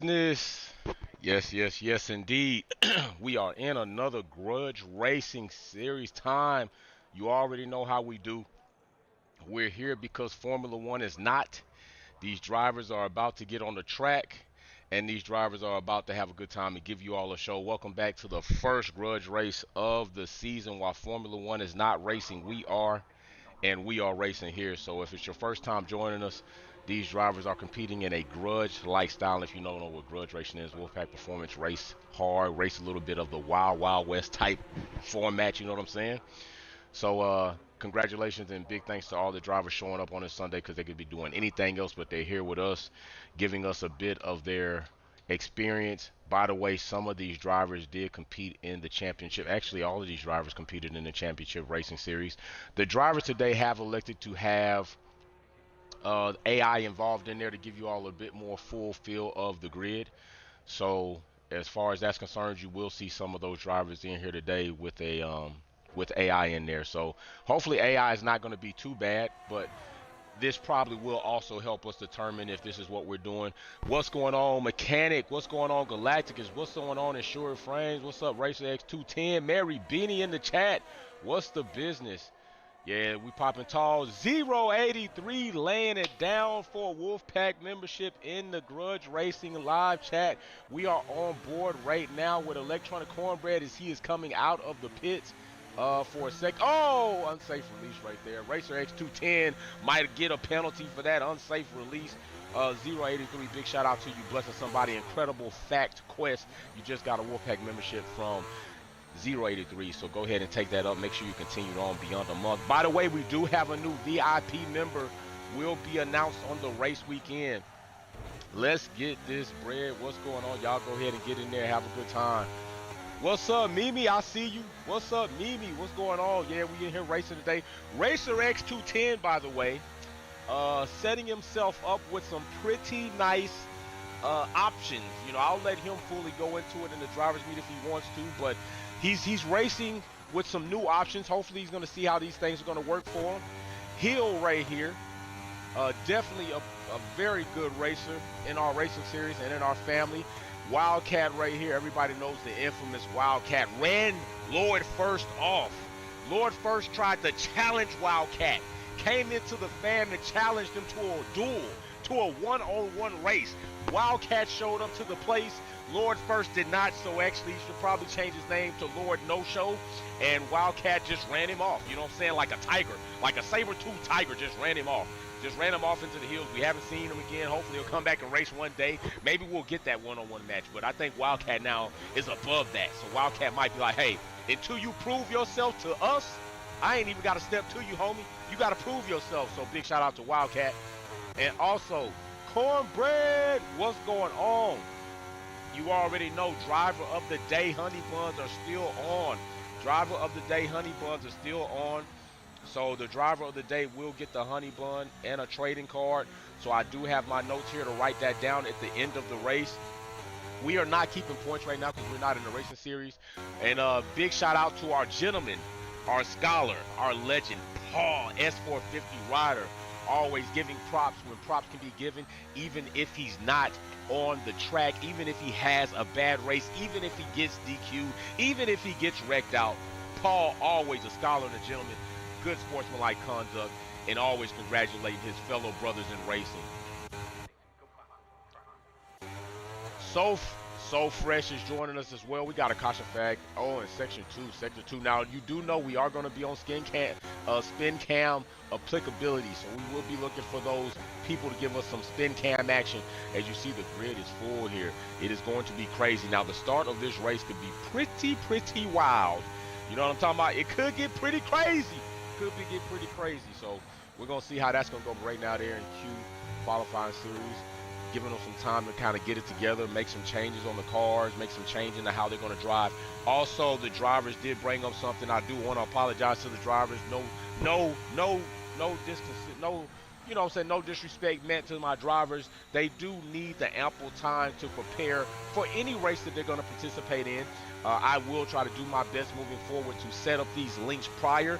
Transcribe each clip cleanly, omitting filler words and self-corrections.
Business. Yes, indeed. We are in another Grudge Racing series time. You already know how we do. We're here because Formula One is not. These drivers are about to get on the track, and these drivers are about to have a good time and give you all a show. Welcome back to the first Grudge race of the season. While Formula One is not racing, we are, and we are racing here. So if it's your first time joining us, these drivers are competing in a grudge lifestyle. If you don't know what grudge racing is, Wolfpack Performance race hard, race a little bit of the Wild Wild West type format. You know what I'm saying? So congratulations and big thanks to all the drivers showing up on this Sunday because they could be doing anything else, but they're here with us, giving us a bit of their experience. By the way, some of these drivers did compete in the championship. Actually, all of these drivers competed in the championship racing series. The drivers today have elected to have AI involved in there to give you all a bit more full feel of the grid. So as far as that's concerned, you will see some of those drivers in here today with AI in there. So hopefully AI is not going to be too bad, but this probably will also help us determine if this is what we're doing. What's going on, Mechanic? What's going on, Galacticus? What's going on, Insured Frames? What's up, Racer X210? Mary Beanie in the chat. What's the business? Yeah, we popping tall. 083 laying it down for Wolfpack membership in the Grudge Racing live chat. We are on board right now with Electronic Cornbread as he is coming out of the pits for a sec. Oh, unsafe release right there. Racer X210 might get a penalty for that unsafe release. 083, big shout out to you, blessing somebody. Incredible fact quest. You just got a Wolfpack membership from 083. So go ahead and take that up. Make sure you continue on beyond a month. By the way, we do have a new VIP member. Will be announced on the race weekend. Let's get this bread. What's going on? Y'all go ahead and get in there. Have a good time. What's up, Mimi? I see you. What's up, Mimi? What's going on? Yeah, we in here racing today. Racer X210, by the way, setting himself up with some pretty nice options. You know, I'll let him fully go into it in the driver's meet if he wants to, but he's racing with some new options. Hopefully he's going to see how these things are going to work for him. Hill right here, definitely a very good racer in our racing series and in our family. Wildcat right here, everybody knows the infamous Wildcat. Ran Lord First off. Lord First tried to challenge Wildcat. Came into the fan and challenged him to a duel, to a one-on-one race. Wildcat showed up to the place. Lord First did not, so actually he should probably change his name to Lord No Show. And Wildcat just ran him off. You know what I'm saying? Like a tiger, like a saber-toothed tiger just ran him off. Just ran him off into the hills. We haven't seen him again. Hopefully he'll come back and race one day. Maybe we'll get that one-on-one match. But I think Wildcat now is above that. So Wildcat might be like, hey, until you prove yourself to us, I ain't even got to step to you, homie. You got to prove yourself. So big shout out to Wildcat. And also, Cornbread, what's going on? You already know, driver of the day honey buns are still on. Driver of the day honey buns are still on. So the driver of the day will get the honey bun and a trading card. So I do have my notes here to write that down at the end of the race. We are not keeping points right now because we're not in the racing series. And big shout out to our gentleman, our scholar, our legend, Paul, S450 rider. Always giving props when props can be given, even if he's not on the track, even if he has a bad race, even if he gets DQ, even if he gets wrecked out. Paul, always a scholar and a gentleman, good sportsmanlike conduct, and always congratulating his fellow brothers in racing. So Fresh is joining us as well. We got a caution fag. Oh, in section 2, sector 2. Now, you do know we are going to be on spin cam applicability. So we will be looking for those people to give us some spin cam action. As you see, the grid is full here. It is going to be crazy. Now, the start of this race could be pretty wild. You know what I'm talking about? It could get pretty crazy. Get pretty crazy. So we're going to see how that's going to go right now there in Q qualifying series. Giving them some time to kind of get it together, make some changes on the cars, make some change into how they're going to drive. Also, the drivers did bring up something. I do want to apologize to the drivers. No distance, no, you know what I'm saying, no disrespect meant to my drivers. They do need the ample time to prepare for any race that they're going to participate in. I will try to do my best moving forward to set up these links prior.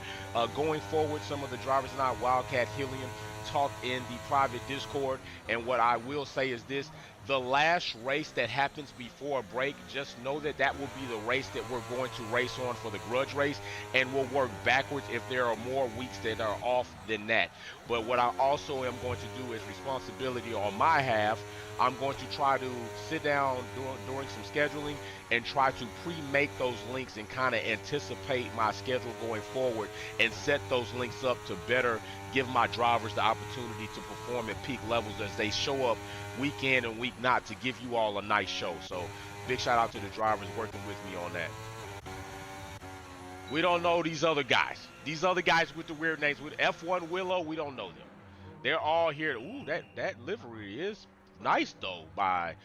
Going forward, some of the drivers, not Wildcat, Helium, talked in the private Discord. And what I will say is this: the last race that happens before a break, just know that that will be the race that we're going to race on for the grudge race, and we'll work backwards if there are more weeks that are off than that. But what I also am going to do is responsibility on my half. I'm going to try to sit down during some scheduling and try to pre-make those links and kind of anticipate my schedule going forward and set those links up to better give my drivers the opportunity to perform at peak levels as they show up week in and week not to give you all a nice show. So big shout out to the drivers working with me on that. We don't know these other guys. These other guys with the weird names. With F1 Willow, we don't know them. They're all here. Ooh, that livery is nice though by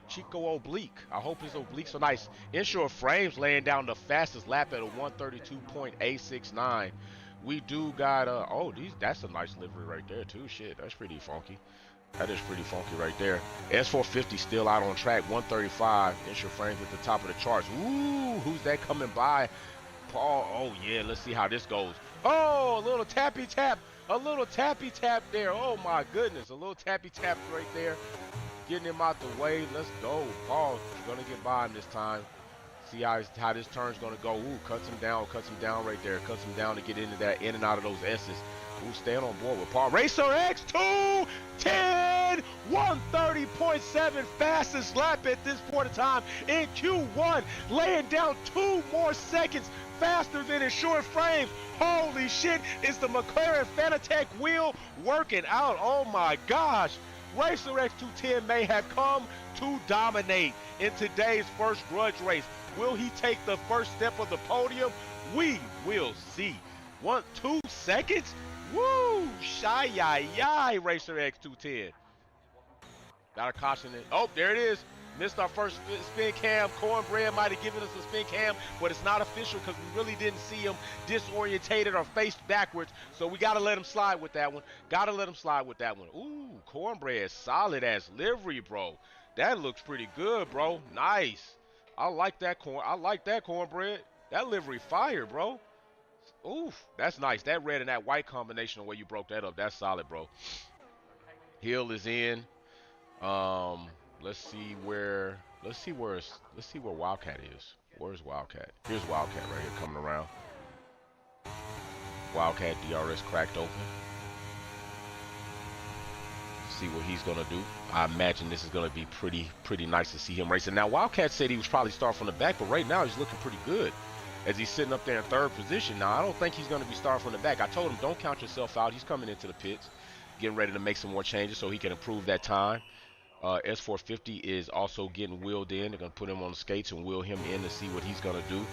Chico Oblique. I hope his obliques are nice. Inshore Frames laying down the fastest lap at a 132.869. We do got that's a nice livery right there too. Shit, that's pretty funky. That is pretty funky right there. S450 still out on track, 135. Inshore Frames at the top of the charts. Ooh, who's that coming by? Paul. Oh yeah, let's see how this goes. Oh, a little tappy tap. A little tappy tap there. Oh my goodness, a little tappy tap right there. Getting him out the way. Let's go. Paul's gonna get by him this time. See how this turn's gonna go. Ooh, cuts him down right there. Cuts him down to get into that, in and out of those S's. Ooh, staying on board with Paul. Racer X 210, 130.7 fastest lap at this point in time in Q1, laying down 2 more seconds faster than Insured Frames. Holy shit, is the McLaren Fanatec wheel working out? Oh my gosh. Racer X 210 may have come to dominate in today's first grudge race. Will he take the first step of the podium? We will see. 2 seconds? Woo! Shy-yi-yi, Racer X 210. Gotta caution it. Oh, there it is. Missed our first spin cam. Cornbread might have given us a spin cam, but it's not official because we really didn't see him disorientated or faced backwards. So we got to let him slide with that one. Ooh, Cornbread, solid as livery, bro. That looks pretty good, bro. Nice. I like that Cornbread. That livery fire, bro. Oof, that's nice. That red and that white combination, the way you broke that up, that's solid, bro. Hill is in. Let's see where Wildcat is. Where's Wildcat? Here's Wildcat right here coming around. Wildcat DRS cracked open. See what he's gonna do. I imagine this is gonna be pretty nice to see him racing. Now Wildcat said he was probably starting from the back, but right now he's looking pretty good as he's sitting up there in 3rd position. Now I don't think he's gonna be starting from the back. I told him don't count yourself out. He's coming into the pits, getting ready to make some more changes so he can improve that time. S450 is also getting wheeled in. They're going to put him on the skates and wheel him in to see what he's going to do.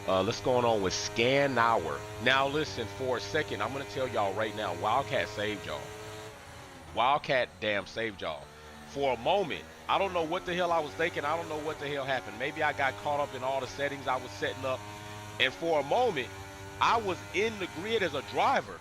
Let's go on with Scan Hour. Now listen, for a second, I'm going to tell y'all right now, Wildcat saved y'all. Wildcat damn saved y'all. For a moment, I don't know what the hell I was thinking. I don't know what the hell happened. Maybe I got caught up in all the settings I was setting up. And for a moment, I was in the grid as a driver.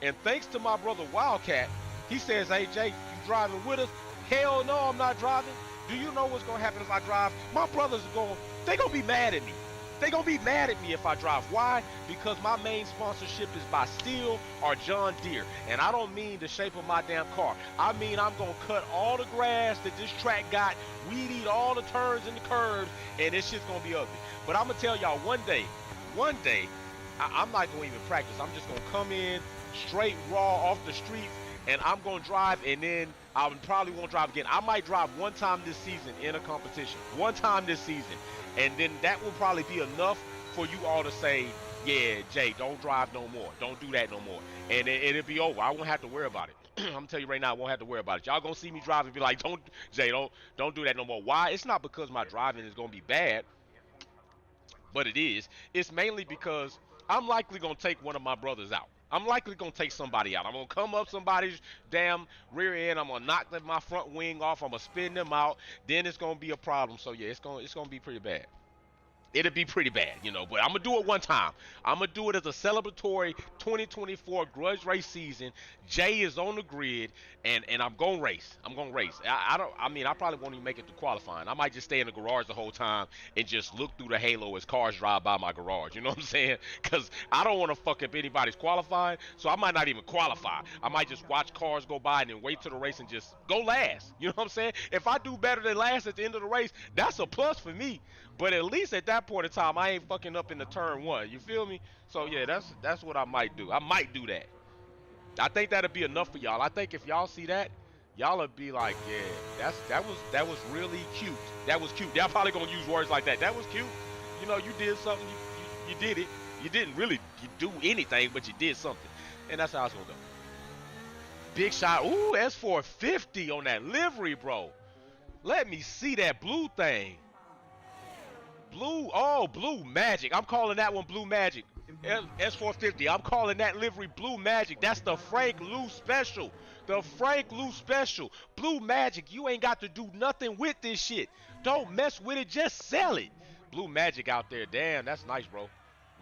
And thanks to my brother Wildcat, he says, hey, Jay, you driving with us? Hell no, I'm not driving. Do you know what's going to happen if I drive? My brothers are they're going to be mad at me. They're going to be mad at me if I drive. Why? Because my main sponsorship is by Steel or John Deere. And I don't mean the shape of my damn car. I mean I'm going to cut all the grass that this track got, weed eat all the turns and the curves, and this shit's going to be ugly. But I'm going to tell y'all one day, I'm not going to even practice. I'm just going to come in straight raw off the streets, and I'm going to drive, and then I probably won't drive again. I might drive one time this season in a competition. One time this season. And then that will probably be enough for you all to say, yeah, Jay, don't drive no more. Don't do that no more. And it'll be over. I won't have to worry about it. I'm going to tell you right now, I won't have to worry about it. Y'all going to see me drive and be like, Jay, don't do that no more. Why? It's not because my driving is going to be bad, but it is. It's mainly because I'm likely going to take one of my brothers out. I'm likely going to take somebody out. I'm going to come up somebody's damn rear end. I'm going to knock my front wing off. I'm going to spin them out. Then it's going to be a problem. So, yeah, it's going to be pretty bad. It'll be pretty bad, you know, but I'm gonna do it one time. I'm gonna do it as a celebratory 2024 Grudge Race season. Jay is on the grid, and I'm gonna race. I'm gonna race. I don't. I mean, I probably won't even make it to qualifying. I might just stay in the garage the whole time and just look through the halo as cars drive by my garage. You know what I'm saying? Cause I don't want to fuck up anybody's qualifying, so I might not even qualify. I might just watch cars go by and then wait till the race and just go last. You know what I'm saying? If I do better than last at the end of the race, that's a plus for me. But at least at that point in time, I ain't fucking up in the turn one. You feel me? So yeah, that's what I might do. I might do that. I think that'll be enough for y'all. I think if y'all see that, y'all'll be like, yeah, that was really cute. That was cute. Y'all probably gonna use words like that. That was cute. You know, you did something. You did it. You didn't really do anything, but you did something, and that's how it's gonna go. Big shot. Ooh, S450 on that livery, bro. Let me see that blue thing. Blue, oh, Blue Magic. I'm calling that one Blue Magic. S450. I'm calling that livery Blue Magic. That's the Frank Lou special. The Frank Lou special. Blue Magic. You ain't got to do nothing with this shit. Don't mess with it. Just sell it. Blue Magic out there. Damn, that's nice, bro.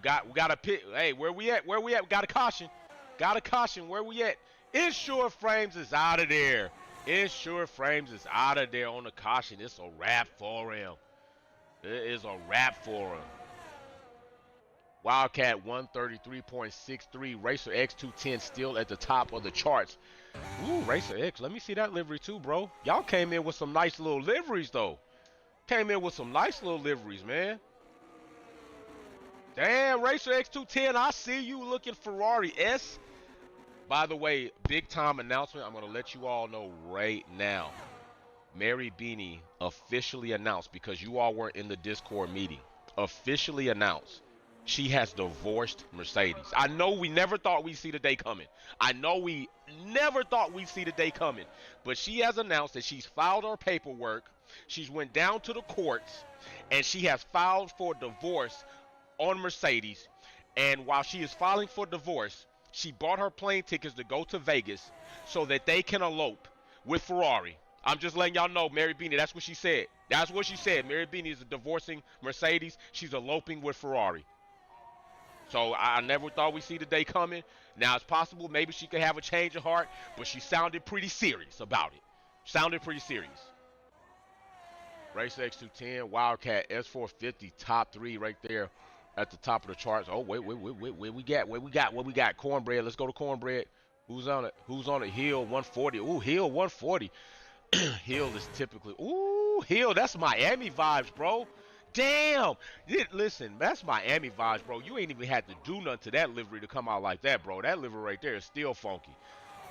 We got a pit. Hey, where we at? Where we at? We got a caution. Got a caution. Where we at? Insure Frames is out of there. Insure Frames is out of there on the caution. It's a wrap for him. It is a wrap for him. Wildcat 133.63. Racer X 210 still at the top of the charts. Ooh, Racer X. Let me see that livery too, bro. Y'all came in with some nice little liveries, though. Came in with some nice little liveries, man. Damn, Racer X 210. I see you looking Ferrari S. By the way, big time announcement. I'm going to let you all know right now. Mary Beanie officially announced, because you all weren't in the Discord meeting, officially announced she has divorced Mercedes. I know we never thought we'd see the day coming. I know we never thought we'd see the day coming. But she has announced that she's filed her paperwork. She's went down to the courts, and she has filed for divorce on Mercedes. And while she is filing for divorce, she bought her plane tickets to go to Vegas so that they can elope with Ferrari. I'm just letting y'all know, Mary Beanie, that's what she said. That's what she said. Mary Beanie is divorcing Mercedes. She's eloping with Ferrari. So I never thought we'd see the day coming. Now it's possible maybe she could have a change of heart, but she sounded pretty serious about it. Sounded pretty serious. Race X210, Wildcat S450, top three right there at the top of the charts. Oh, wait. Where we got? Cornbread. Let's go to Cornbread. Who's on it? Who's on it? Hill 140. Ooh, Hill 140. Hill is typically, ooh, Hill, that's Miami vibes, bro. Damn. Listen, that's Miami vibes, bro. You ain't even had to do nothing to that livery to come out like that, bro. That livery right there is still funky.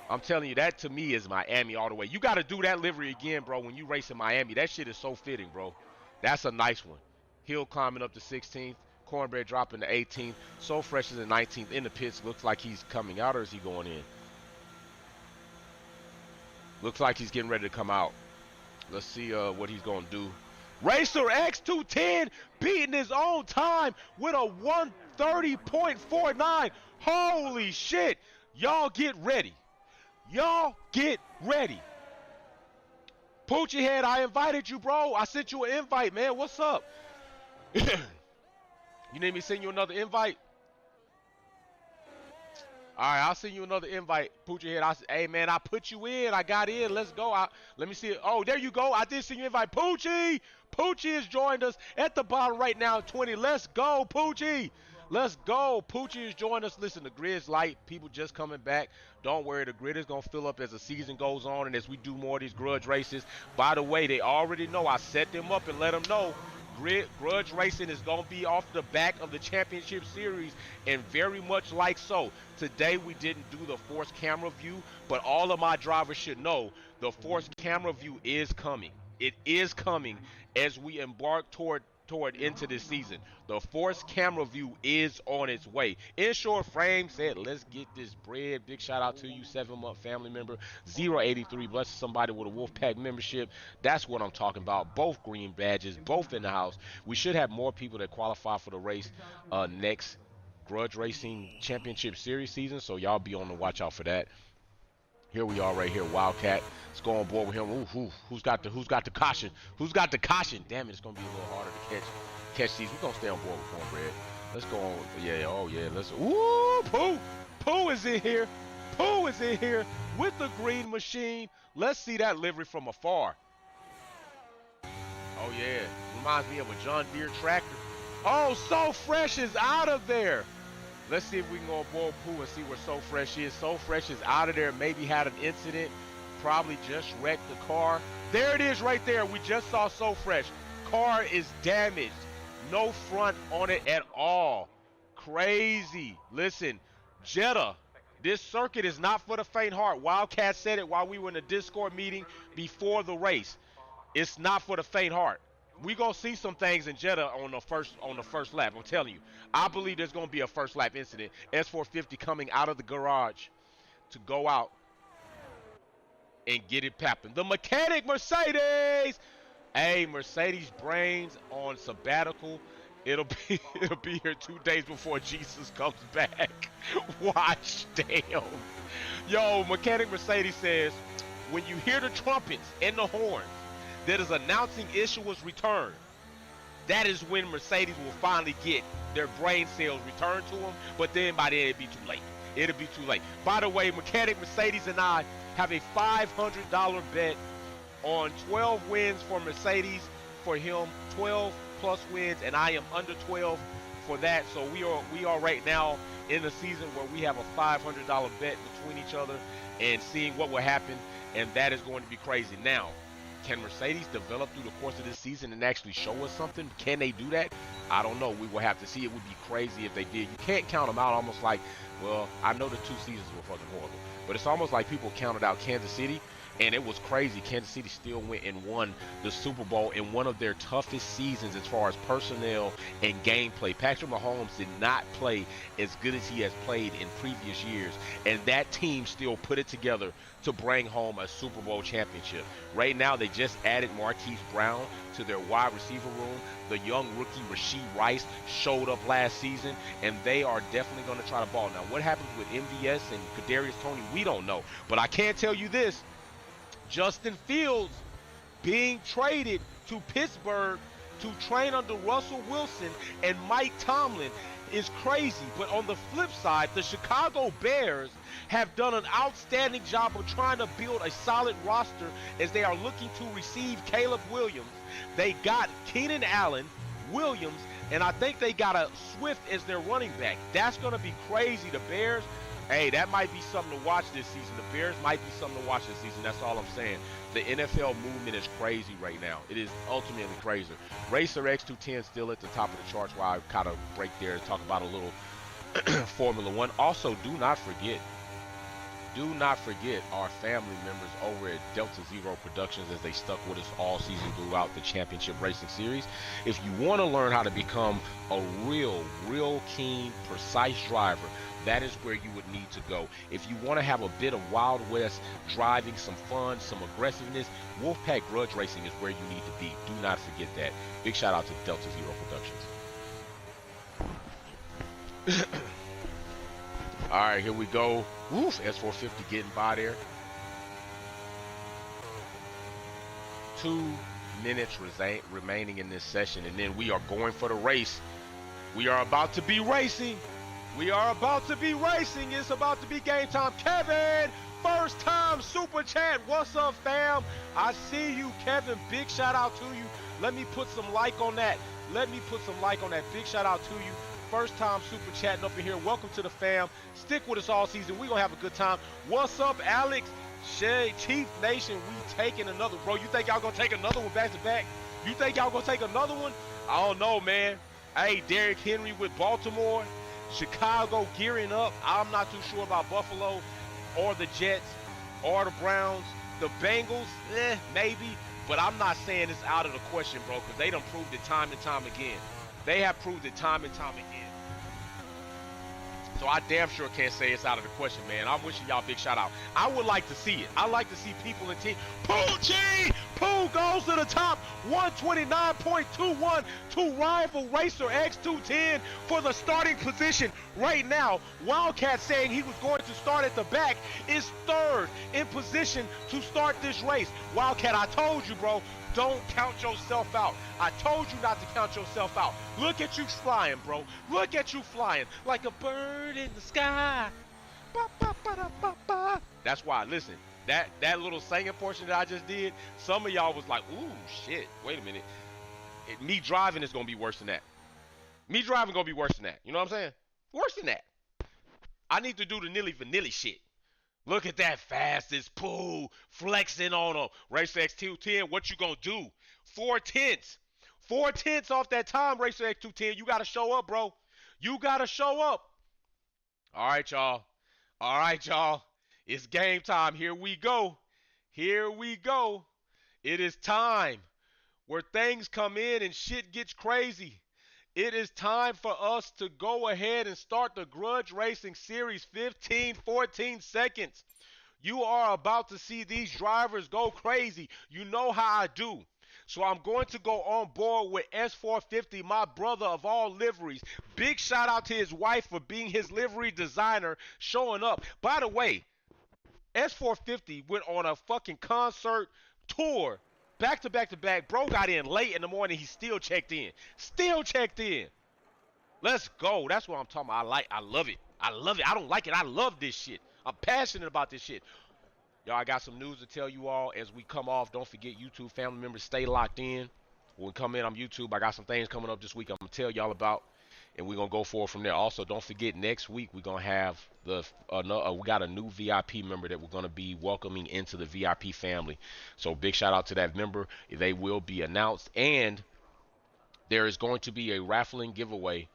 I'm telling you, that to me is Miami all the way. You got to do that livery again, bro, when you race in Miami. That shit is so fitting, bro. That's a nice one. Hill climbing up to 16th. Cornbread dropping to 18th. So Fresh is in 19th. In the pits, looks like he's coming out, or is he going in? Looks like he's getting ready to come out. Let's see what he's going to do. Racer X210 beating his own time with a 130.49. Holy shit. Y'all get ready. Y'all get ready. Poochie Head, I invited you, bro. I sent you an invite, man. What's up? You need me to send you another invite? All right, I'll send you another invite. Poochie Head, hey, man, I put you in. I got in. Let's go. Let me see it. Oh, there you go. I did send you an invite. Poochie! Poochie has joined us at the bottom right now, 20. Let's go, Poochie. Let's go. Poochie has joined us. Listen, the grid's light. People just coming back. Don't worry, the grid is going to fill up as the season goes on and as we do more of these grudge races. By the way, they already know. I set them up and let them know. Grudge Racing is going to be off the back of the championship series, and very much like so. Today we didn't do the forced camera view, but all of my drivers should know the forced camera view is coming. It is coming as we embark toward into this season. The forced camera view is on its way. Insure Frame said, let's get this bread. Big shout out to you, 7-month family member. 083, bless somebody with a Wolfpack membership. That's what I'm talking about. Both green badges, both in the house. We should have more people that qualify for the race next Grudge Racing Championship Series season, so y'all be on the watch out for that. Here we are right here, Wildcat. Let's go on board with him. Ooh, who's got the caution? Who's got the caution? Damn it, it's gonna be a little harder to catch these. We're gonna stay on board with Cornbread. Let's go on. Yeah, oh yeah, let's. Ooh, Pooh! Pooh is in here. Pooh is in here with the green machine. Let's see that livery from afar. Oh yeah, reminds me of a John Deere tractor. Oh, So Fresh is out of there. Let's see if we can go on board Pooh and see where So Fresh is. So Fresh is out of there. Maybe had an incident. Probably just wrecked the car. There it is right there. We just saw So Fresh. Car is damaged. No front on it at all. Crazy. Listen, Jeddah, this circuit is not for the faint heart. Wildcat said it while we were in a Discord meeting before the race. It's not for the faint heart. We're going to see some things in Jeddah on the first lap. I'm telling you. I believe there's going to be a first lap incident. S450 coming out of the garage to go out and get it popping. The mechanic Mercedes. Hey, Mercedes brains on sabbatical. It'll be here 2 days before Jesus comes back. Watch, damn. Yo, mechanic Mercedes says, when you hear the trumpets and the horns that is announcing Issua's return, that is when Mercedes will finally get their brain cells returned to them. But then by then it'll be too late. It'll be too late. By the way, mechanic Mercedes and I have a $500 bet on 12 wins for Mercedes for him, 12 plus wins, and I am under 12 for that. So we are right now in a season where we have a $500 bet between each other and seeing what will happen, and that is going to be crazy. Now, can Mercedes develop through the course of this season and actually show us something? Can they do that? I don't know. We will have to see. It would be crazy if they did. You can't count them out almost like, well, I know the 2 seasons were fucking horrible, but it's almost like people counted out Kansas City, and it was crazy. Kansas City still went and won the Super Bowl in one of their toughest seasons as far as personnel and gameplay. Patrick Mahomes did not play as good as he has played in previous years, and that team still put it together to bring home a Super Bowl championship. Right now, they just added Marquise Brown to their wide receiver room. The young rookie Rashee Rice showed up last season, and they are definitely going to try to ball. Now, what happens with MVS and Kadarius Toney, we don't know. But I can tell you this. Justin Fields being traded to Pittsburgh to train under Russell Wilson and Mike Tomlin is crazy. But on the flip side, the Chicago Bears have done an outstanding job of trying to build a solid roster as they are looking to receive Caleb Williams. They got Keenan Allen, Williams, and I think they got a Swift as their running back. That's going to be crazy. The Bears, hey, that might be something to watch this season. The Bears might be something to watch this season. That's all I'm saying. The NFL movement is crazy right now. It is ultimately crazy. Racer X210 still at the top of the charts while I kind of break there and talk about a little Formula One. Also, do not forget our family members over at Delta Zero Productions, as they stuck with us all season throughout the Championship Racing Series. If you want to learn how to become a real keen, precise driver, that is where you would need to go. If you want to have a bit of Wild West driving, some fun, some aggressiveness, Wolfpack Grudge Racing is where you need to be. Do not forget that. Big shout out to Delta Zero Productions. All right, here we go. Woof, S450 getting by there. 2 minutes remaining in this session, and then we are going for the race. We are about to be racing. It's about to be game time. Kevin, first time super chat. What's up, fam? I see you, Kevin. Big shout out to you. Let me put some like on that. Big shout out to you. First time super chatting up in here. Welcome to the fam. Stick with us all season. We're going to have a good time. What's up, Alex? Shay, Chief Nation, we taking another. Bro, you think y'all going to take another one back to back? You think y'all going to take another one? I don't know, man. Hey, Derrick Henry with Baltimore. Chicago gearing up. I'm not too sure about Buffalo or the Jets or the Browns. The Bengals, maybe. But I'm not saying it's out of the question, bro, because they done proved it time and time again. They have proved it time and time again. So I damn sure can't say it's out of the question, man. I'm wishing y'all a big shout out. I would like to see it. I like to see people in team. Poochie! Pooh goes to the top. 129.21 to rival Racer X210 for the starting position. Right now, Wildcat, saying he was going to start at the back, is third in position to start this race. Wildcat, I told you, bro, don't count yourself out. I told you not to count yourself out. Look at you flying, bro. Look at you flying like a bird in the sky. Ba, ba, ba, da, ba, ba. That's why, listen, that little singing portion that I just did, some of y'all was like, ooh, shit, wait a minute. Me driving is going to be worse than that. Me driving going to be worse than that. You know what I'm saying? Worse than that. I need to do the nilly vanilly shit. Look at that fastest pool flexing on him. Racer X210, what you gonna do? 4/10. 4/10 off that time, Racer X210. You gotta show up, bro. You gotta show up. All right, y'all. All right, y'all. It's game time. Here we go. Here we go. It is time where things come in and shit gets crazy. It is time for us to go ahead and start the Grudge Racing Series 14 seconds. You are about to see these drivers go crazy. You know how I do. So I'm going to go on board with S450, my brother of all liveries. Big shout out to his wife for being his livery designer, showing up. By the way, S450 went on a fucking concert tour. Back to back to back. Bro got in late in the morning. He still checked in. Still checked in. Let's go. That's what I'm talking about. I love it. I love it. I don't like it. I love this shit. I'm passionate about this shit. Y'all, I got some news to tell you all as we come off. Don't forget, YouTube family members, stay locked in. When we come in on YouTube, I got some things coming up this week I'm going to tell y'all about. And we're going to go forward from there. Also, don't forget, next week we're going to have we got a new VIP member that we're going to be welcoming into the VIP family. So big shout out to that member. They will be announced. And there is going to be a raffling giveaway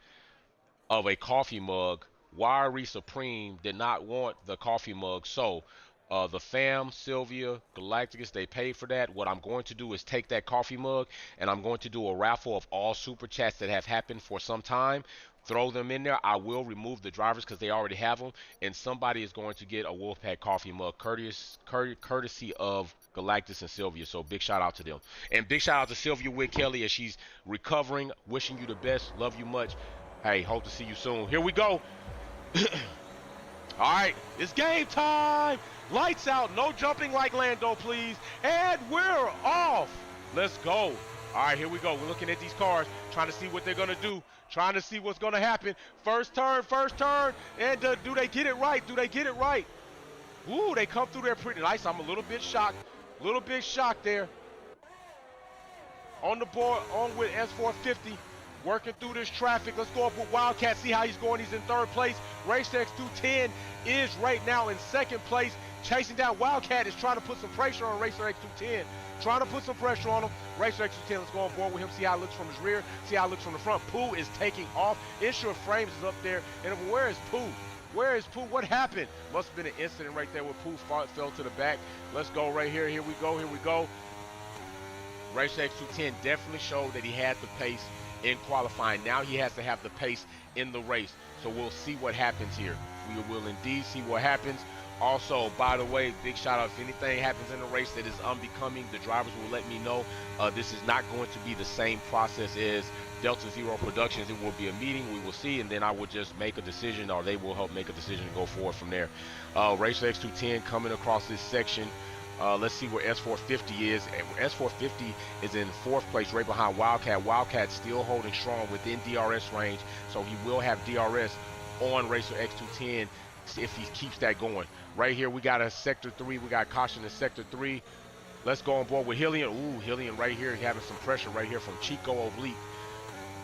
of a coffee mug. Wiry Supreme did not want the coffee mug. So the fam, Sylvia, Galacticus, they paid for that. What I'm going to do is take that coffee mug and I'm going to do a raffle of all super chats that have happened for some time. Throw them in there. I will remove the drivers because they already have them. And somebody is going to get a Wolfpack coffee mug courtesy of Galactus and Sylvia. So big shout out to them. And big shout out to Sylvia Witt Kelly as she's recovering. Wishing you the best. Love you much. Hey, hope to see you soon. Here we go. All right, it's game time. Lights out, no jumping like Lando, please. And we're off. Let's go. All right, here we go. We're looking at these cars, trying to see what they're going to do, trying to see what's going to happen. First turn. And do they get it right? Do they get it right? Ooh, they come through there pretty nice. I'm a little bit shocked. There. On the board, on with S450. Working through this traffic. Let's go up with Wildcat, see how he's going. He's in third place. Racer X210 is right now in second place. Chasing down Wildcat is trying to put some pressure on Racer X210. Trying to put some pressure on him. Racer X210, let's go on board with him, see how it looks from his rear, see how it looks from the front. Pooh is taking off. Insure Frames is up there. And where is Pooh? Where is Pooh? What happened? Must have been an incident right there where Pooh fell to the back. Let's go right here. Here we go. Racer X210 definitely showed that he had the pace in qualifying. Now he has to have the pace in the race. So we'll see what happens here. We will indeed see what happens. Also, by the way, big shout out, if anything happens in the race that is unbecoming, the drivers will let me know. This is not going to be the same process as Delta Zero Productions. It will be a meeting, we will see, and then I will just make a decision, or they will help make a decision and go forward from there. Racer X210 coming across this section. Let's see where S450 is. S450 is in fourth place right behind Wildcat. Wildcat still holding strong within DRS range, so he will have DRS on Racer X210 if he keeps that going. Right here we got a sector 3. We got caution in sector 3. Let's go on board with Hillian. Ooh, Hillian right here having some pressure right here from Chico Oblique.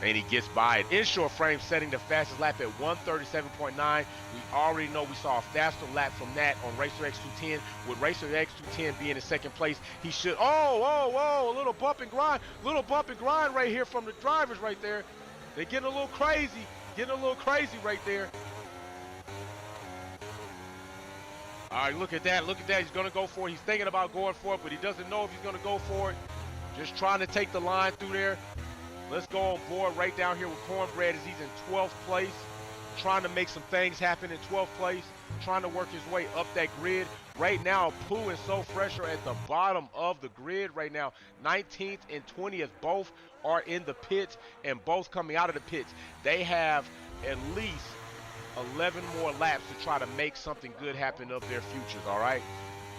And he gets by it. Inshore Frame setting the fastest lap at 137.9. We already know we saw a faster lap from that on Racer X210. With Racer X210 being in second place, he should. Oh, a little bump and grind. Right here from the drivers right there. They're getting a little crazy. Right there. All right, look at that. He's going to go for it. He's thinking about going for it, but he doesn't know if he's going to go for it. Just trying to take the line through there. Let's go on board right down here with Cornbread as he's in 12th place. Trying to make some things happen in 12th place. Trying to work his way up that grid. Right now, Pooh and So Fresh are at the bottom of the grid right now. 19th and 20th both are in the pits and both coming out of the pits. They have at least 11 more laps to try to make something good happen of their futures, all right?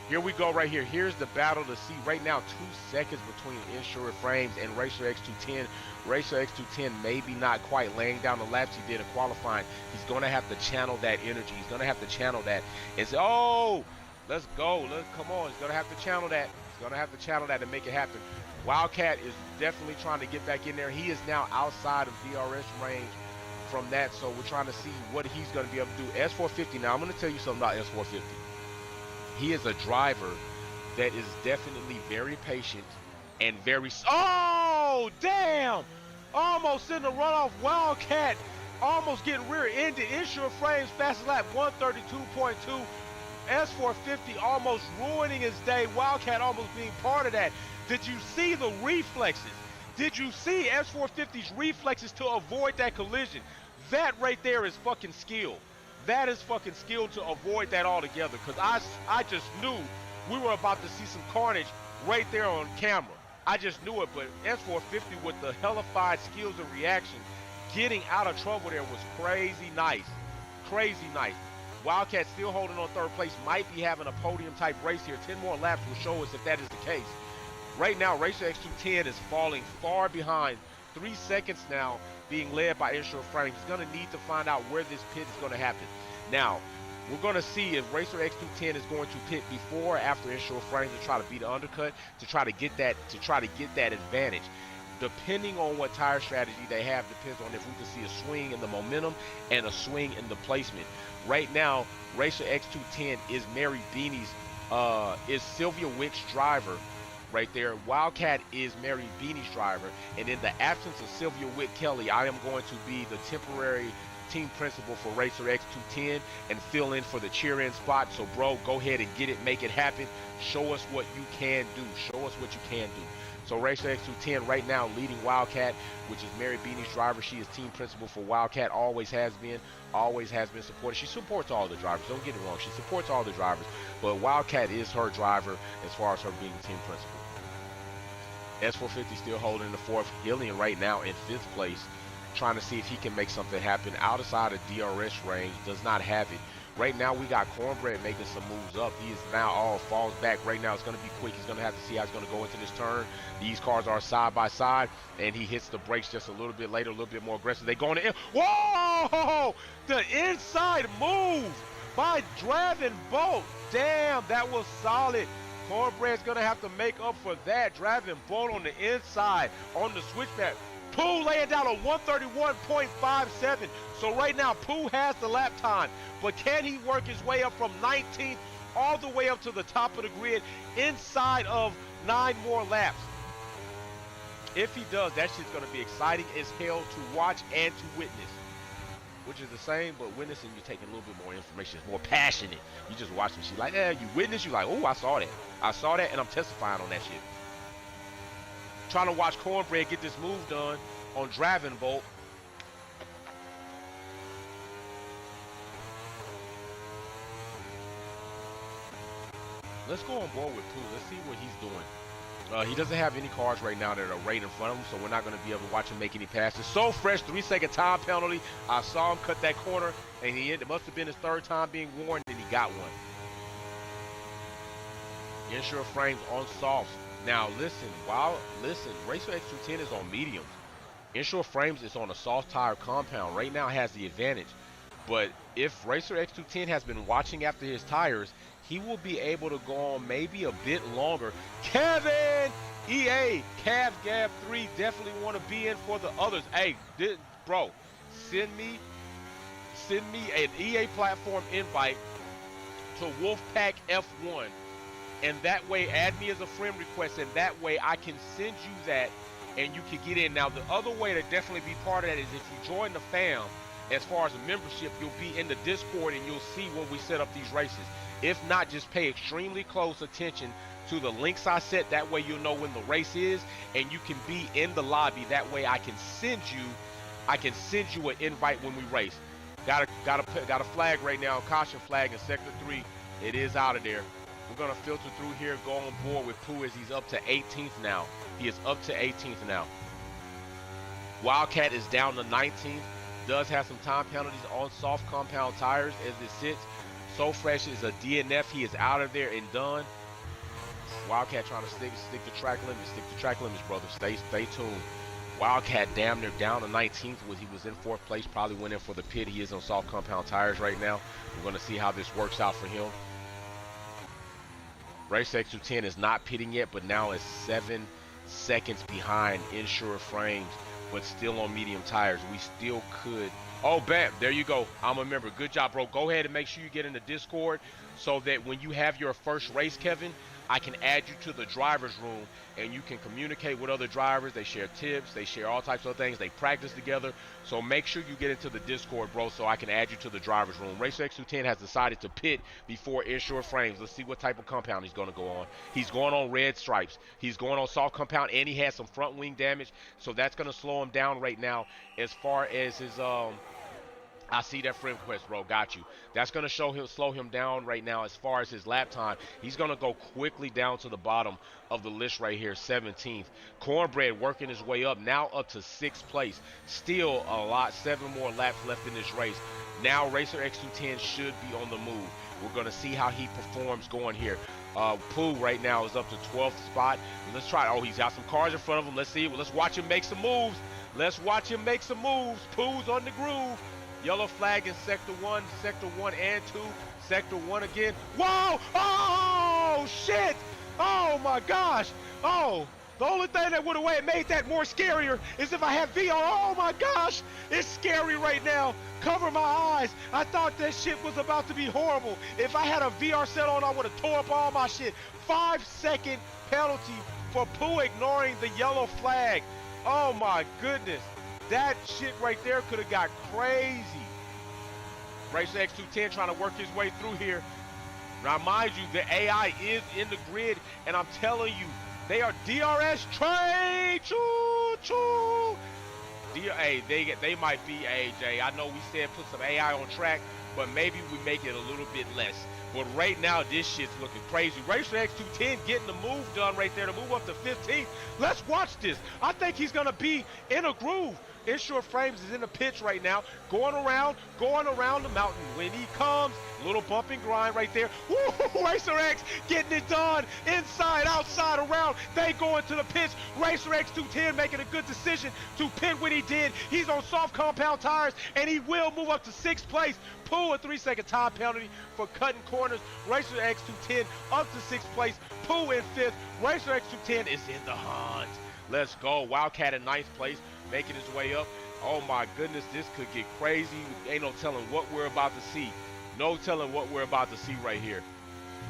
Here we go right here. Here's the battle to see right now. 2 seconds between Insured Frames and Racer X210. Racer X210 maybe not quite laying down the laps he did in qualifying. He's going to have to channel that energy. He's going to have to channel that and say, oh, let's go. Come on. He's going to have to channel that. He's going to have to channel that and make it happen. Wildcat is definitely trying to get back in there. He is now outside of DRS range from that, so we're trying to see what he's going to be able to do. S450, now I'm going to tell you something about S450. He is a driver that is definitely very patient and very... Oh, damn! Almost in the runoff. Wildcat almost getting rear-ended. Insured Frames fastest lap, 132.2. S450 almost ruining his day. Wildcat almost being part of that. Did you see the reflexes? Did you see S450's reflexes to avoid that collision? That right there is fucking skill. That is fucking skill to avoid that altogether. Because I just knew we were about to see some carnage right there on camera. I just knew it. But S450 with the hellified skills and reaction, getting out of trouble there was crazy nice. Crazy nice. Wildcat still holding on third place. Might be having a podium type race here. 10 more laps will show us if that is the case. Right now, Racer X210 is falling far behind. 3 seconds now being led by Insured Frames. He's going to need to find out where this pit is going to happen. Now, we're going to see if Racer X210 is going to pit before or after Insured Frames to try to beat the undercut, to try to get that advantage. Depending on what tire strategy they have, depends on if we can see a swing in the momentum and a swing in the placement. Right now, Racer X210 is Mary Beanie's, is Sylvia Wick's driver. Right there, Wildcat is Mary Beanie's driver, and in the absence of Sylvia Wick Kelly, I am going to be the temporary team principal for Racer X210 and fill in for the cheer-in spot. So, bro, go ahead and get it, make it happen. Show us what you can do. Show us what you can do. So, Racer X210 right now leading Wildcat, which is Mary Beanie's driver. She is team principal for Wildcat, always has been supported. She supports all the drivers. Don't get it wrong. She supports all the drivers, but Wildcat is her driver as far as her being team principal. S450 still holding the fourth. Hillian right now in 5th place, trying to see if he can make something happen outside of DRS range. Does not have it. Right now we got Cornbread making some moves up. He is now all falls back. Right now it's going to be quick. He's going to have to see how he's going to go into this turn. These cars are side by side, and he hits the brakes just a little bit later, a little bit more aggressive. They go in the in. Whoa! The inside move by Draven Bolt. Damn, that was solid. Cornbread's going to have to make up for that. Driving Bolt on the inside on the switchback. Pooh laying down a 131.57. So right now, Pooh has the lap time. But can he work his way up from 19th all the way up to the top of the grid inside of 9 more laps? If he does, that shit's going to be exciting as hell to watch and to witness. Which is the same, but witnessing, you're taking a little bit more information. It's more passionate. You just watch some shit like, you witness, you like, oh, I saw that. I saw that, and I'm testifying on that shit. Trying to watch Cornbread get this move done on Draven Bolt. Let's go on board with Pooh. Let's see what he's doing. He doesn't have any cars right now that are right in front of him, so we're not going to be able to watch him make any passes. So Fresh, 3-second time penalty. I saw him cut that corner, and it must have been his 3rd time being warned, and he got one. Insured Frames on softs. Now listen, Racer X210 is on mediums. Insured Frames is on a soft tire compound. Right now has the advantage. But if Racer X210 has been watching after his tires, he will be able to go on maybe a bit longer. Kevin! EA, Cav Gab 3 definitely want to be in for the others. Hey, bro, send me an EA platform invite to Wolfpack F1. And that way, add me as a friend request, and that way I can send you that, and you can get in. Now, the other way to definitely be part of that is if you join the fam, as far as a membership, you'll be in the Discord, and you'll see when we set up these races. If not, just pay extremely close attention to the links I set. That way you'll know when the race is, and you can be in the lobby. That way I can send you an invite when we race. Got a flag right now, caution flag in sector 3. It is out of there. We're going to filter through here, go on board with Pooh as he's up to 18th now. He is up to 18th now. Wildcat is down to 19th. Does have some time penalties on soft compound tires as it sits. So Fresh is a DNF. He is out of there and done. Wildcat trying to stick to track limits. Stick to track limits, brother. Stay tuned. Wildcat damn near down to 19th. He was in 4th place. Probably went in for the pit. He is on soft compound tires right now. We're going to see how this works out for him. Race X210 is not pitting yet, but now is 7 seconds behind Insure Frames, but still on medium tires. We still could. Oh, bam. There you go. I'm a member. Good job, bro. Go ahead and make sure you get in the Discord so that when you have your first race, Kevin, I can add you to the driver's room and you can communicate with other drivers. They share tips. They share all types of things. They practice together. So make sure you get into the Discord, bro, so I can add you to the driver's room. Racer X210 has decided to pit before Insure Frames. Let's see what type of compound he's going to go on. He's going on red stripes. He's going on soft compound, and he has some front wing damage. So that's going to slow him down right now as far as his I see that friend request, bro. Got you. That's going to slow him down right now as far as his lap time. He's going to go quickly down to the bottom of the list right here, 17th. Cornbread working his way up, now up to 6th place. Still a lot, 7 more laps left in this race. Now Racer X210 should be on the move. We're going to see how he performs going here. Pooh right now is up to 12th spot. Let's try. Oh, he's got some cars in front of him. Let's see. Well, let's watch him make some moves. Let's watch him make some moves. Pooh's on the groove. Yellow flag in Sector 1 and 2. Sector 1 again. Whoa! Oh, shit! Oh, my gosh! Oh, the only thing that would have made that more scarier is if I had VR. Oh, my gosh! It's scary right now. Cover my eyes. I thought that shit was about to be horrible. If I had a VR set on, I would have tore up all my shit. 5-second penalty for Pooh ignoring the yellow flag. Oh, my goodness. That shit right there could have got crazy. Racer X210 trying to work his way through here. Now, mind you, the AI is in the grid, and I'm telling you, they are DRS train. Choo, choo. Hey, they might be AJ. I know we said put some AI on track, but maybe we make it a little bit less. But right now, this shit's looking crazy. Racer X210 getting the move done right there to move up to 15th. Let's watch this. I think he's going to be in a groove. Insure Frames is in the pitch right now, going around the mountain. When he comes, little bump and grind right there. Woo, Racer X getting it done. Inside, outside, around. They go into the pitch. Racer X210 making a good decision to pit when he did. He's on soft compound tires, and he will move up to 6th place. Pooh a 3-second time penalty for cutting corners. Racer X210 up to 6th place. Pooh in 5th. Racer X210 is in the hunt. Let's go. Wildcat in 9th place, making his way up. Oh my goodness, this could get crazy. Ain't no telling what we're about to see. No telling what we're about to see right here.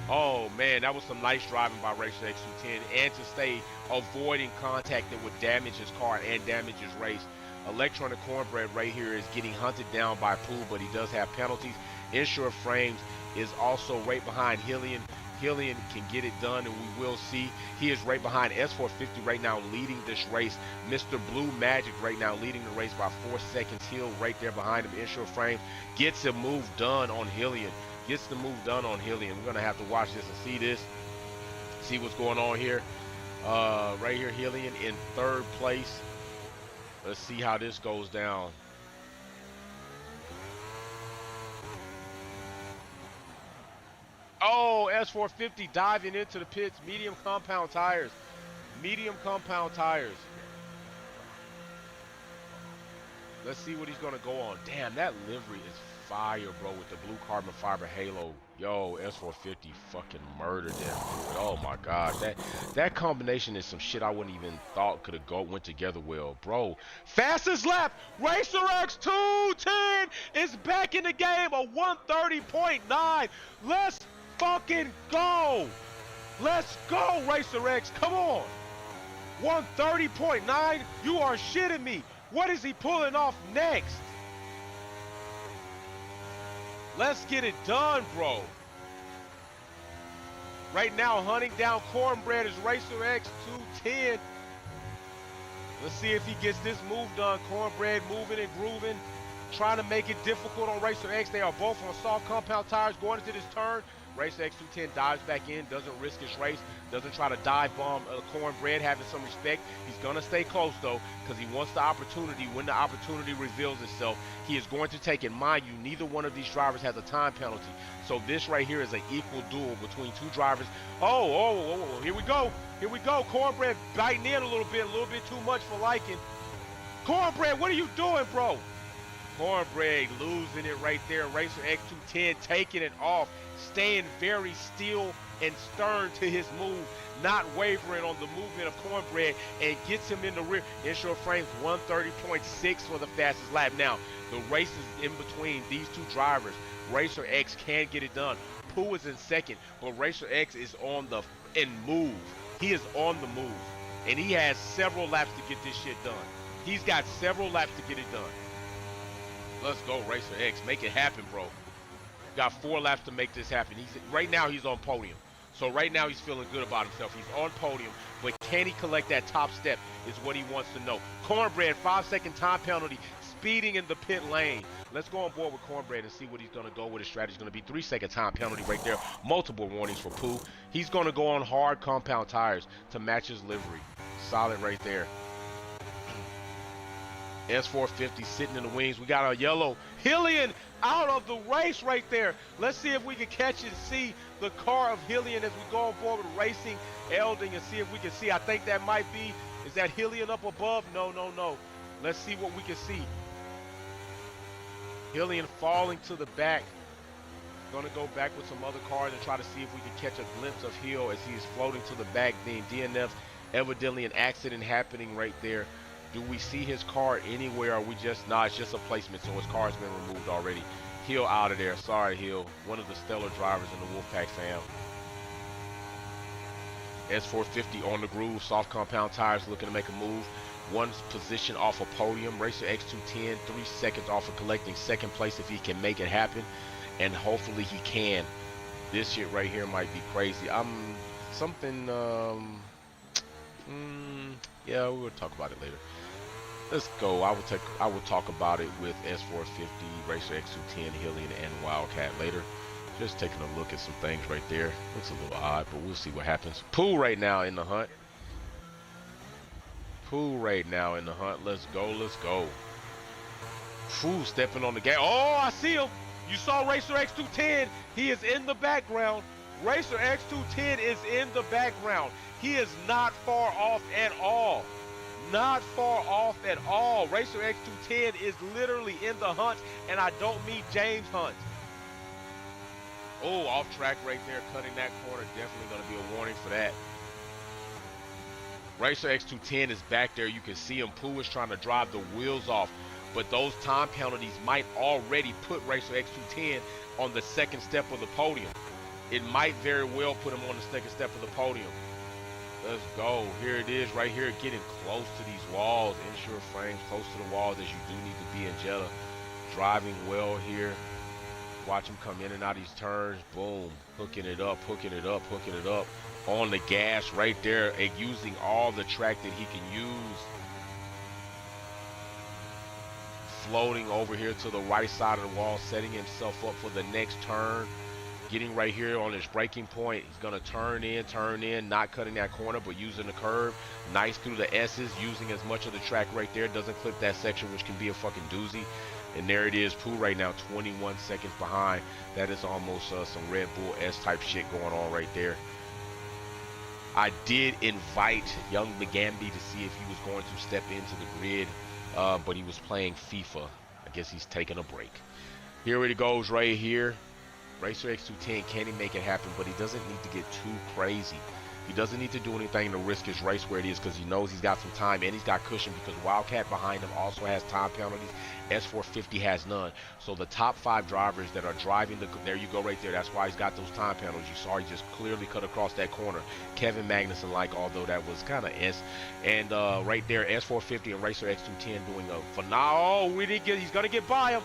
Oh man, that was some nice driving by Racer X210, and to stay avoiding contact that would damage his car and damage his race. Electronic Cornbread right here is getting hunted down by Pooh, but he does have penalties. Insure Frames is also right behind Hillian. Hillian can get it done, and we will see. He is right behind S450 right now, leading this race. Mr. Blue Magic right now leading the race by 4 seconds. Hill right there behind him. Insure Frames gets a move done on Hillian. Gets the move done on Hillian. We're going to have to watch this and see this. See what's going on here. Right here, Hillian in 3rd place. Let's see how this goes down. Oh, S450 diving into the pits. Medium compound tires. Medium compound tires. Let's see what he's going to go on. Damn, that livery is fire, bro, with the blue carbon fiber halo. Yo, S450 fucking murdered them. Oh my god, that combination is some shit I wouldn't even thought could have went together well, bro. Fastest lap, Racer X210 is back in the game, a 130.9. Let's fucking go. Let's go, Racer X. Come on. 130.9. You are shitting me. What is he pulling off next? Let's get it done, bro. Right now, hunting down Cornbread is Racer X210. Let's see if he gets this move done. Cornbread moving and grooving, trying to make it difficult on Racer X. They are both on soft compound tires going into this turn. Racer X210 dives back in, doesn't risk his race, doesn't try to dive bomb Cornbread, having some respect. He's going to stay close, though, because he wants the opportunity. When the opportunity reveals itself, he is going to take it. Mind you, neither one of these drivers has a time penalty. So this right here is an equal duel between two drivers. Oh, here we go. Here we go. Cornbread biting in a little bit too much for liking. Cornbread, what are you doing, bro? Cornbread losing it right there. Racer X210 taking it off, staying very still and stern to his move, not wavering on the movement of Cornbread, and gets him in the rear. Inshore frames 130.6 for the fastest lap. Now, the race is in between these two drivers. Racer X can get it done. Pooh is in second, but Racer X is on the move. He is on the move, and he has several laps to get this shit done. He's got several laps to get it done. Let's go, Racer X. Make it happen, bro. Got 4 laps to make this happen. Right now, he's on podium. So right now, he's feeling good about himself. He's on podium, but can he collect that top step is what he wants to know. Cornbread, 5-second time penalty, speeding in the pit lane. Let's go on board with Cornbread and see what he's going to go with. His strategy is going to be 3-second time penalty right there. Multiple warnings for Pooh. He's going to go on hard compound tires to match his livery. Solid right there. S450 sitting in the wings. We got our yellow Hillian out of the race right there. Let's see if we can catch and see the car of Hillian as we go on board with Racing Elding and see if we can see. I think that might be, is that Hillian up above? No. Let's see what we can see. Hillian falling to the back. Going to go back with some other cars and try to see if we can catch a glimpse of Hill as he is floating to the back. Being DNF, evidently an accident happening right there. Do we see his car anywhere? Or we just, nah, it's just a placement, so his car's been removed already. Hill out of there. Sorry, Hill. One of the stellar drivers in the Wolfpack fam. S450 on the groove. Soft compound tires looking to make a move. 1 position off a podium. Racer X210, 3 seconds off of collecting second place if he can make it happen. And hopefully he can. This shit right here might be crazy. Yeah, we'll talk about it later. Let's go. I will talk about it with S450, Racer X210, Hillian, and Wildcat later. Just taking a look at some things right there. Looks a little odd, but we'll see what happens. Pooh right now in the hunt. Pooh right now in the hunt. Let's go. Let's go. Pooh stepping on the gas. Oh, I see him. You saw Racer X210. He is in the background. Racer X210 is in the background. He is not far off at all. Not far off at all. Racer X210 is literally in the hunt, and I don't mean James Hunt. Oh, off track right there, cutting that corner. Definitely going to be a warning for that. Racer X210 is back there. You can see him. Pooh is trying to drive the wheels off, but those time penalties might already put Racer X210 on the second step of the podium. It might very well put him on the second step of the podium. Let's go. Here it is right here, getting close to these walls. Inshore frames close to the walls as you do need to be in Jeddah. Driving well here. Watch him come in and out of these turns. Boom. Hooking it up, hooking it up, hooking it up. On the gas right there and using all the track that he can use. Floating over here to the right side of the wall, setting himself up for the next turn. Getting right here on his braking point. He's going to turn in, not cutting that corner, but using the curve. Nice through the S's, using as much of the track right there. Doesn't clip that section, which can be a fucking doozy. And there it is. Pooh right now, 21 seconds behind. That is almost some Red Bull S-type shit going on right there. I did invite young McGamby to see if he was going to step into the grid, but he was playing FIFA. I guess he's taking a break. Here it goes right here. Racer X210, can he make it happen? But he doesn't need to get too crazy. He doesn't need to do anything to risk his race where it is because he knows he's got some time and he's got cushion because Wildcat behind him also has time penalties. S450 has none. So the top 5 drivers that are driving, there you go right there. That's why he's got those time penalties. You saw he just clearly cut across that corner. Kevin Magnussen, like, although that was kind of S. And right there, S450 and Racer X210 doing a phenomenal. Oh, we didn't get, he's going to get by him.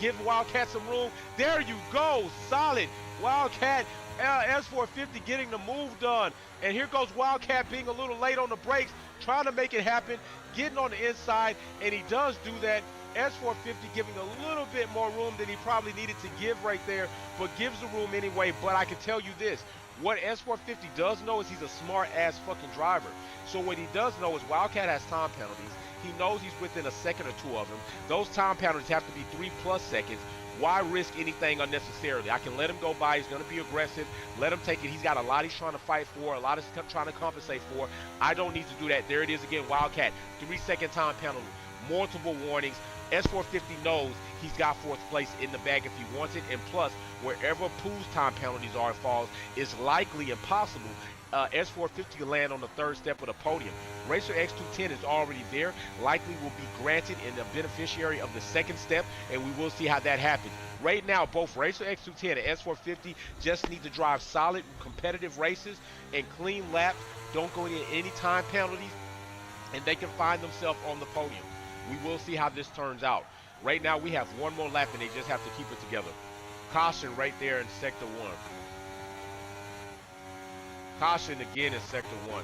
Give Wildcat some room. There you go. Solid. Wildcat, S450 getting the move done. And here goes Wildcat being a little late on the brakes, trying to make it happen, getting on the inside, and he does do that. S450 giving a little bit more room than he probably needed to give right there, but gives the room anyway. But I can tell you this, what S450 does know is he's a smart-ass fucking driver. So what he does know is Wildcat has time penalties. He knows he's within a second or two of him. Those time penalties have to be 3+ seconds. Why risk anything unnecessarily? I can let him go by. He's going to be aggressive. Let him take it. He's got a lot he's trying to fight for, a lot he's trying to compensate for. I don't need to do that. There it is again, Wildcat. 3-second time penalty. Multiple warnings. S450 knows he's got 4th place in the bag if he wants it. And plus, wherever Pooh's time penalties are falls, it's likely impossible S450 to land on the 3rd step of the podium. Racer X210 is already there, likely will be granted and the beneficiary of the 2nd step, and we will see how that happens. Right now, both Racer X210 and S450 just need to drive solid, competitive races and clean laps. Don't go into any time penalties, and they can find themselves on the podium. We will see how this turns out. Right now, we have one more lap, and they just have to keep it together. Caution right there in Sector 1. Caution again in Sector 1.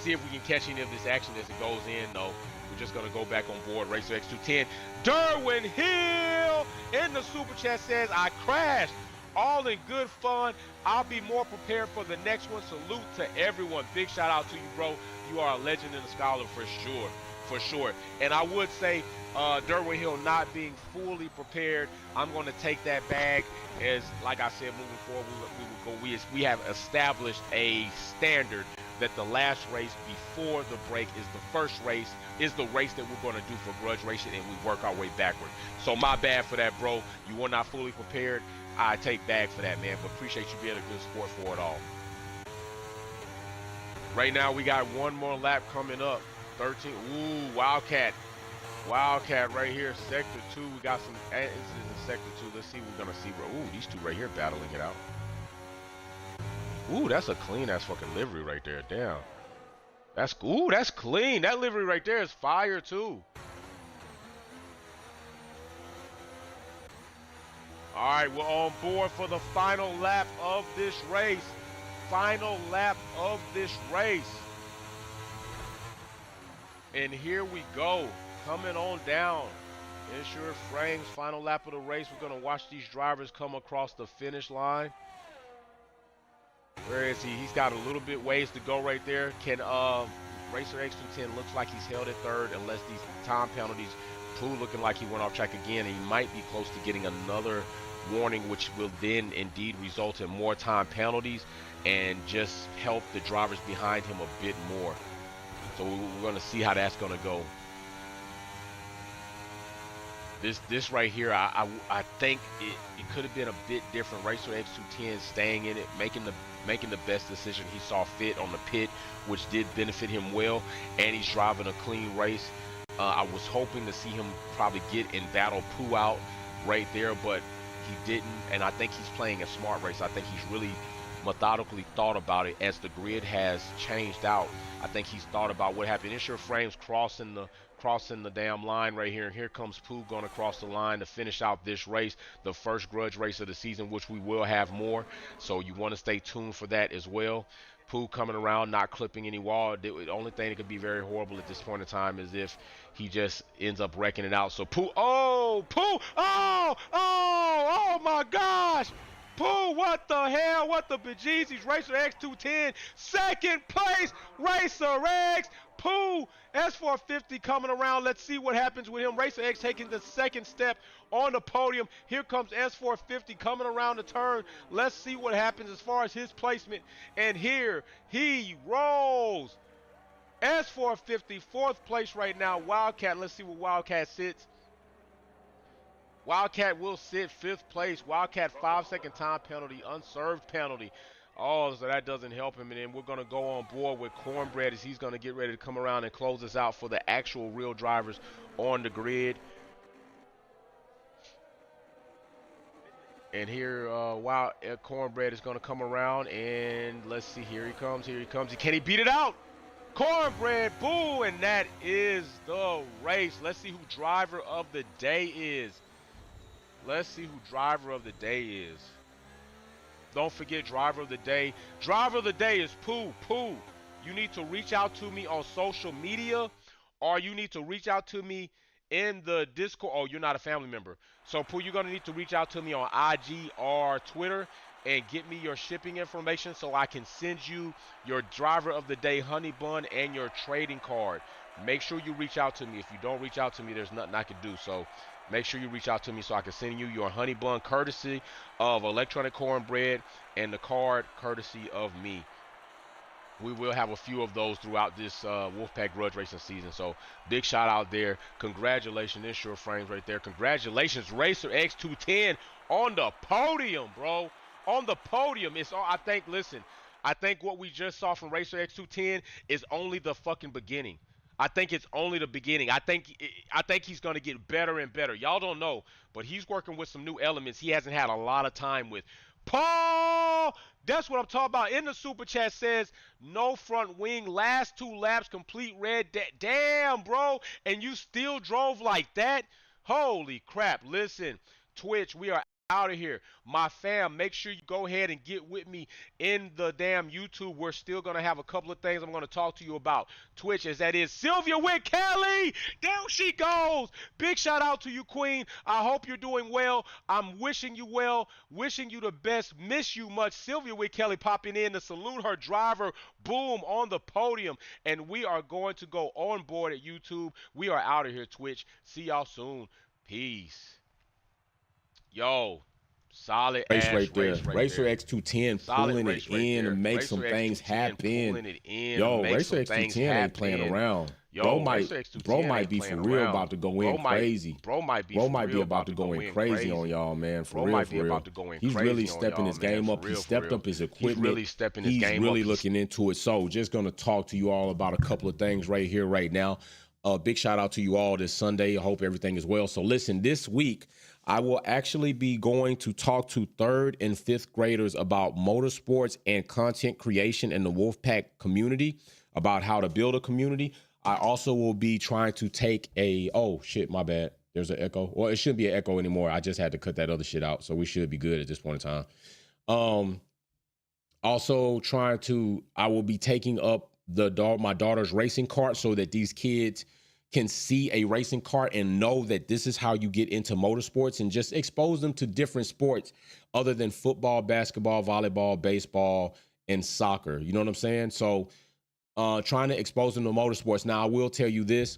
See if we can catch any of this action as it goes in, though. We're just going to go back on board. Racer X210. Derwin Hill in the Super Chat says, I crashed. All in good fun. I'll be more prepared for the next one. Salute to everyone. Big shout out to you, bro. You are a legend and a scholar for sure. For sure. And I would say, Derwin Hill not being fully prepared, I'm going to take that bag as, like I said, moving forward, we have established a standard that the last race before the break is the first race, is the race that we're going to do for Grudge Racing, and we work our way backward. So my bad for that, bro. You were not fully prepared. I take bag for that, man, but appreciate you being a good sport for it all. Right now, we got one more lap coming up. 13. Ooh, Wildcat. Wildcat right here, Sector 2. We got some. This is in Sector 2. Let's see what we're going to see, bro. Ooh, these two right here battling it out. Ooh, that's a clean-ass fucking livery right there. Damn. Ooh, that's clean. That livery right there is fire, too. All right, we're on board for the final lap of this race. Final lap of this race. And here we go. Coming on down. Insure Frames, final lap of the race. We're going to watch these drivers come across the finish line. Where is he? He's got a little bit ways to go right there. Can Racer X210 looks like he's held at 3rd unless these time penalties. Pooh looking like he went off track again, and he might be close to getting another warning, which will then indeed result in more time penalties and just help the drivers behind him a bit more. So we're going to see how that's going to go. This right here, I think it could have been a bit different. Racer X210 staying in it, making the best decision he saw fit on the pit, which did benefit him well, and he's driving a clean race. I was hoping to see him probably get and battle Pooh out right there, but he didn't, and I think he's playing a smart race. I think he's really methodically thought about it as the grid has changed out. I think he's thought about what happened. Insure Frames crossing the damn line right here, and here comes Pooh going to cross the line to finish out this race, the first Grudge race of the season, which we will have more, so you want to stay tuned for that as well. Pooh coming around, not clipping any wall. The only thing that could be very horrible at this point in time is if he just ends up wrecking it out. So Pooh, Pooh, oh my gosh! Pooh, what the hell? What the bejesus? Racer X210, 2nd place, Racer X. Pooh, S450 coming around. Let's see what happens with him. Racer X taking the 2nd step on the podium. Here comes S450 coming around the turn. Let's see what happens as far as his placement. And here he rolls. S450, 4th place right now. Wildcat, let's see where Wildcat sits. Wildcat will sit 5th place. Wildcat 5-second time penalty, unserved penalty. Oh, so that doesn't help him. And then we're going to go on board with Cornbread as he's going to get ready to come around and close us out for the actual real drivers on the grid. And here, Cornbread is going to come around, and let's see. Here he comes. Here he comes. Can he beat it out? Cornbread, boo, and that is the race. Let's see who driver of the day is. Let's see who driver of the day is. Don't forget driver of the day. Driver of the day is Pooh. Pooh, you need to reach out to me on social media or you need to reach out to me in the Discord. Oh, you're not a family member. So, Pooh, you're going to need to reach out to me on IG or Twitter and get me your shipping information so I can send you your driver of the day honey bun and your trading card. Make sure you reach out to me. If you don't reach out to me, there's nothing I can do. So make sure you reach out to me so I can send you your honey bun courtesy of electronic cornbread and the card courtesy of me. We will have a few of those throughout this Wolfpack Grudge Racing season. So big shout out there. Congratulations, Insure Frames right there. Congratulations, Racer X210 on the podium, bro. On the podium. It's all, I think, listen, I think what we just saw from Racer X210 is only the fucking beginning. I think it's only the beginning. I think he's gonna get better and better. Y'all don't know, but he's working with some new elements he hasn't had a lot of time with. Paul, that's what I'm talking about. In the super chat says no front wing, last 2 laps, complete red. Damn, bro, and you still drove like that? Holy crap! Listen, Twitch, we are out of here. My fam, make sure you go ahead and get with me in the damn YouTube. We're still going to have a couple of things I'm going to talk to you about. Twitch, as that is Sylvia with Kelly. Down she goes. Big shout out to you, Queen. I hope you're doing well. I'm wishing you well, wishing you the best. Miss you much. Sylvia with Kelly popping in to salute her driver. Boom, on the podium. And we are going to go on board at YouTube. We are out of here, Twitch. See y'all soon. Peace. Yo, solid Race ass right there. race right Racer there. X210 Solid pulling race it right in there. and make Racer some things X210 pulling happen. it in, Yo, make Racer some things X210 ain't playing happen. around. Yo, Bro Racer X210 might ain't be for playing real around. about to go in crazy. Bro might be about to go in crazy on y'all, man. For Bro real, might for be real. about to go in He's crazy really on stepping y'all, his man, game for up. He real, for stepped real. up his He's equipment. really stepping his He's game really up. looking into it. So just gonna talk to you all about a couple of things right here, right now. Big shout out to you all this Sunday. I hope everything is well. So listen, this week I will actually be going to talk to 3rd and 5th graders about motorsports and content creation in the Wolfpack community, about how to build a community. I also will be trying to take a, oh shit, my bad. There's an echo. Well, it shouldn't be an echo anymore. I just had to cut that other shit out. So we should be good at this point in time. Also I will be taking up my daughter's racing cart so that these kids can see a racing cart and know that this is how you get into motorsports, and just expose them to different sports other than football, basketball, volleyball, baseball, and soccer. You know what I'm saying? So trying to expose them to motorsports. Now, I will tell you this.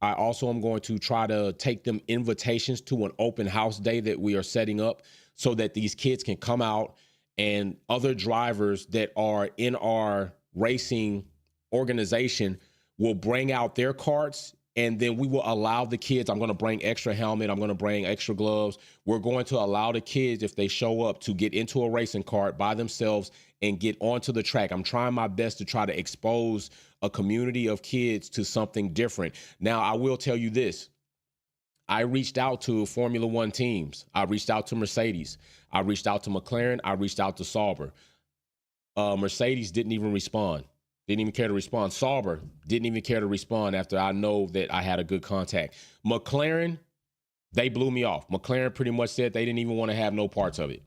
I also am going to try to take them invitations to an open house day that we are setting up so that these kids can come out, and other drivers that are in our racing organization will bring out their carts, and then we will allow the kids. I'm going to bring extra helmet. I'm going to bring extra gloves. We're going to allow the kids, if they show up, to get into a racing cart by themselves and get onto the track. I'm trying my best to try to expose a community of kids to something different. Now, I will tell you this. I reached out to Formula One teams. I reached out to Mercedes. I reached out to McLaren. I reached out to Sauber. Mercedes didn't even respond. Didn't even care to respond. Sauber didn't even care to respond after I know that I had a good contact. McLaren, they blew me off. McLaren pretty much said they didn't even want to have no parts of it.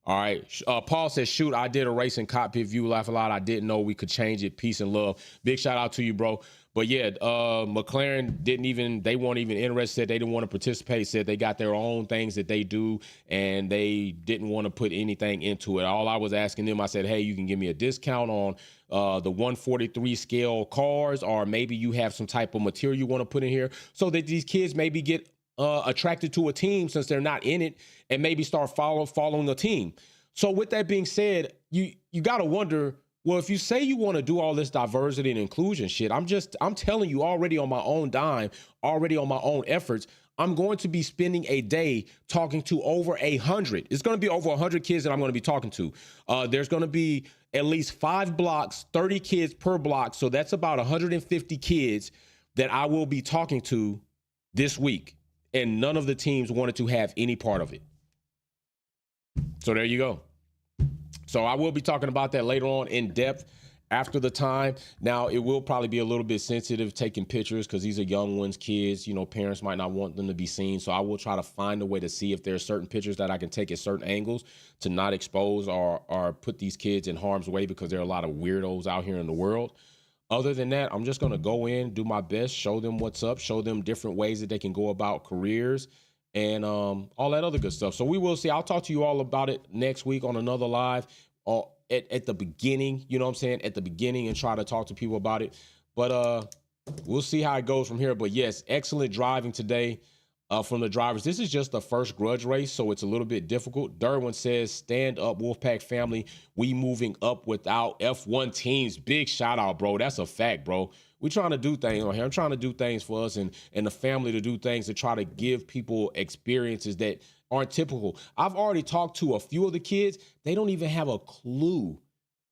All right. Paul says, shoot, I did a racing cockpit view, laugh a lot. I didn't know we could change it. Peace and love. Big shout out to you, bro. But yeah, McLaren they weren't even interested. They didn't want to participate. Said they got their own things that they do, and they didn't want to put anything into it. All I was asking them, I said, hey, you can give me a discount on the 143 scale cars, or maybe you have some type of material you want to put in here so that these kids maybe get attracted to a team since they're not in it, and maybe start following a team. So with that being said, you got to wonder, well, if you say you want to do all this diversity and inclusion shit, I'm telling you, already on my own dime, already on my own efforts, I'm going to be spending a day talking to over 100. It's going to be over 100 kids that I'm going to be talking to. There's going to be at least 5 blocks, 30 kids per block. So that's about 150 kids that I will be talking to this week. And none of the teams wanted to have any part of it. So there you go. So I will be talking about that later on in depth after the time. Now, it will probably be a little bit sensitive taking pictures because these are young ones, kids. You know, parents might not want them to be seen. So I will try to find a way to see if there are certain pictures that I can take at certain angles to not expose or put these kids in harm's way, because there are a lot of weirdos out here in the world. Other than that, I'm just going to go in, do my best, show them what's up, show them different ways that they can go about careers and all that other good stuff. So we will see. I'll talk to you all about it next week on another live at the beginning, you know what I'm saying? At the beginning, and try to talk to people about it. But we'll see how it goes from here. But yes, excellent driving today from the drivers. This is just the first Grudge race, so it's a little bit difficult. Derwin says, stand up, Wolfpack family. We moving up without F1 teams. Big shout out, bro. That's a fact, bro. We're trying to do things on here. I'm trying to do things for us and the family to do things to try to give people experiences that aren't typical. I've already talked to a few of the kids. They don't even have a clue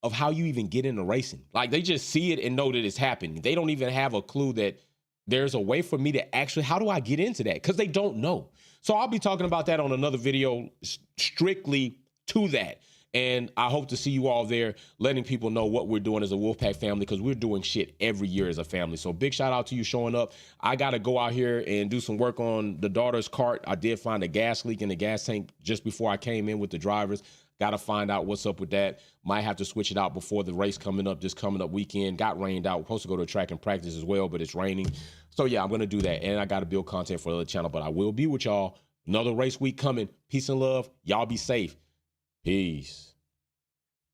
of how you even get into racing. Like, they just see it and know that it's happening. They don't even have a clue that there's a way for me to actually, how do I get into that? Because they don't know. So I'll be talking about that on another video strictly to that. And I hope to see you all there, letting people know what we're doing as a Wolfpack family, because we're doing shit every year as a family. So big shout out to you showing up. I got to go out here and do some work on the daughter's cart. I did find a gas leak in the gas tank just before I came in with the drivers. Got to find out what's up with that. Might have to switch it out before the race this coming up weekend. Got rained out. We're supposed to go to a track and practice as well, but it's raining. So yeah, I'm going to do that. And I got to build content for the other channel, but I will be with y'all. Another race week coming. Peace and love. Y'all be safe. Peace.